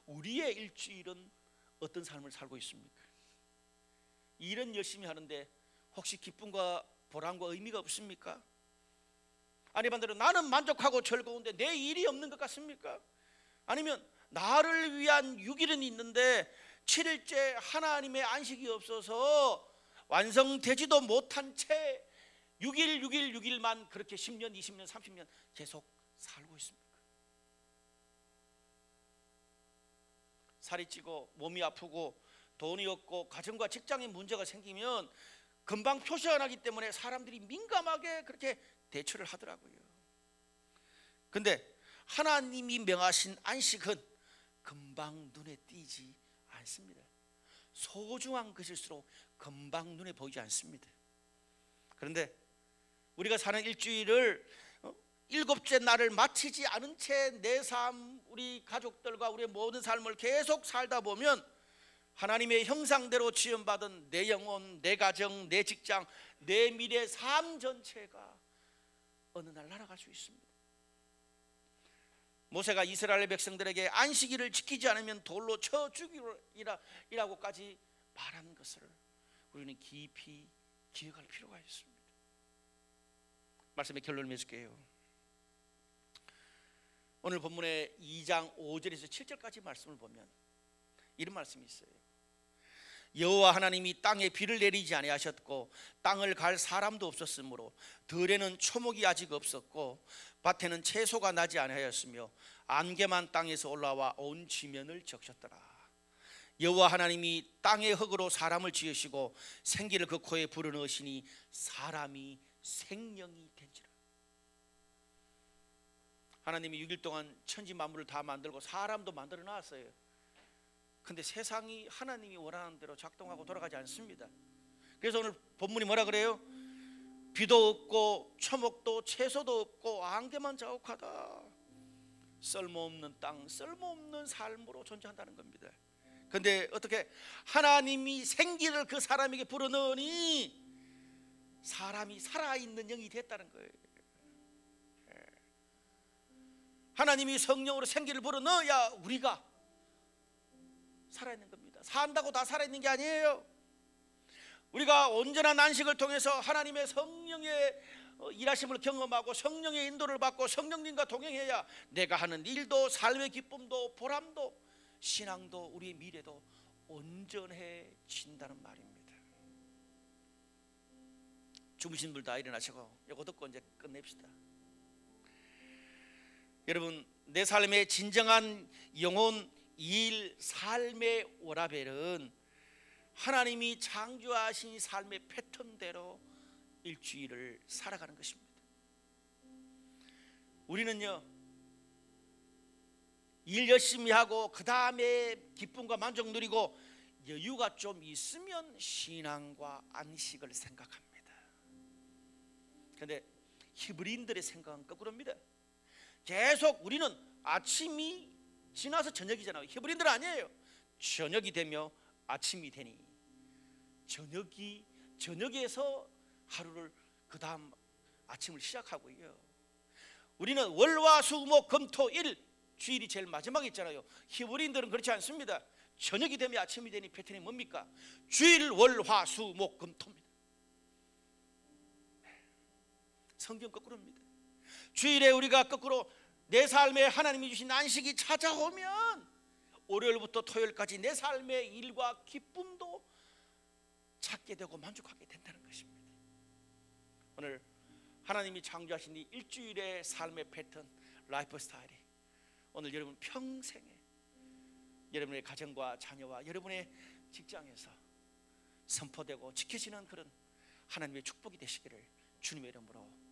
우리의 일주일은 어떤 삶을 살고 있습니까? 일은 열심히 하는데 혹시 기쁨과 보람과 의미가 없습니까? 아니 반대로 나는 만족하고 즐거운데 내 일이 없는 것 같습니까? 아니면 나를 위한 6일은 있는데 7일째 하나님의 안식이 없어서 완성되지도 못한 채 6일만 그렇게 10년, 20년, 30년 계속 살고 있습니까? 살이 찌고 몸이 아프고 돈이 없고 가정과 직장에 문제가 생기면 금방 표시가 나기 때문에 사람들이 민감하게 그렇게 대처를 하더라고요. 근데 하나님이 명하신 안식은 금방 눈에 띄지 않습니다. 소중한 것일수록 금방 눈에 보이지 않습니다. 그런데 우리가 사는 일주일을 일곱째 날을 마치지 않은 채 내 삶, 우리 가족들과 우리의 모든 삶을 계속 살다 보면 하나님의 형상대로 지음받은 내 영혼, 내 가정, 내 직장, 내 미래 삶 전체가 어느 날 날아갈 수 있습니다. 모세가 이스라엘 백성들에게 안식일을 지키지 않으면 돌로 쳐 죽이리라고까지 말한 것을 우리는 깊이 기억할 필요가 있습니다. 말씀의 결론을 맺을게요. 오늘 본문의 2장 5절에서 7절까지 말씀을 보면 이런 말씀이 있어요. 여호와 하나님이 땅에 비를 내리지 아니하셨고 땅을 갈 사람도 없었으므로 들에는 초목이 아직 없었고 밭에는 채소가 나지 아니하였으며 안개만 땅에서 올라와 온 지면을 적셨더라. 여호와 하나님이 땅의 흙으로 사람을 지으시고 생기를 그 코에 불어넣으시니 사람이 생명이 된지라. 하나님이 6일 동안 천지 만물을 다 만들고 사람도 만들어 놨어요. 근데 세상이 하나님이 원하는 대로 작동하고 돌아가지 않습니다. 그래서 오늘 본문이 뭐라 그래요? 비도 없고 초목도 채소도 없고 안개만 자욱하다. 쓸모없는 땅, 쓸모없는 삶으로 존재한다는 겁니다. 근데 어떻게 하나님이 생기를 그 사람에게 불어넣으니 사람이 살아있는 영이 됐다는 거예요. 하나님이 성령으로 생기를 불어넣어야 우리가 살아있는 겁니다. 산다고 다 살아있는 게 아니에요. 우리가 온전한 안식을 통해서 하나님의 성령의 일하심을 경험하고 성령의 인도를 받고 성령님과 동행해야 내가 하는 일도 삶의 기쁨도 보람도 신앙도 우리의 미래도 온전해진다는 말입니다. 주무신 분들 다 일어나시고 이거 듣고 이제 끝냅시다. 여러분, 내 삶의 진정한 영혼, 일, 삶의 워라벨은 하나님이 창조하신 삶의 패턴대로 일주일을 살아가는 것입니다. 우리는요, 일 열심히 하고 그 다음에 기쁨과 만족 누리고 여유가 좀 있으면 신앙과 안식을 생각합니다. 그런데 히브리인들의 생각은 거꾸로입니다. 계속 우리는 아침이 지나서 저녁이잖아요. 히브리인들은 아니에요. 저녁이 되며 아침이 되니 저녁에서 하루를 그 다음 아침을 시작하고요. 우리는 월화수목금토일 주일이 제일 마지막에 있잖아요. 히브리인들은 그렇지 않습니다. 저녁이 되면 아침이 되니 패턴이 뭡니까? 주일 월화수목금토입니다. 성경 거꾸로입니다. 주일에 우리가 거꾸로 내 삶에 하나님이 주신 안식이 찾아오면 월요일부터 토요일까지 내 삶의 일과 기쁨도 찾게 되고 만족하게 된다는 것입니다. 오늘 하나님이 창조하신 이 일주일의 삶의 패턴, 라이프 스타일이 오늘 여러분 평생에 여러분의 가정과 자녀와 여러분의 직장에서 선포되고 지켜지는 그런 하나님의 축복이 되시기를 주님의 이름으로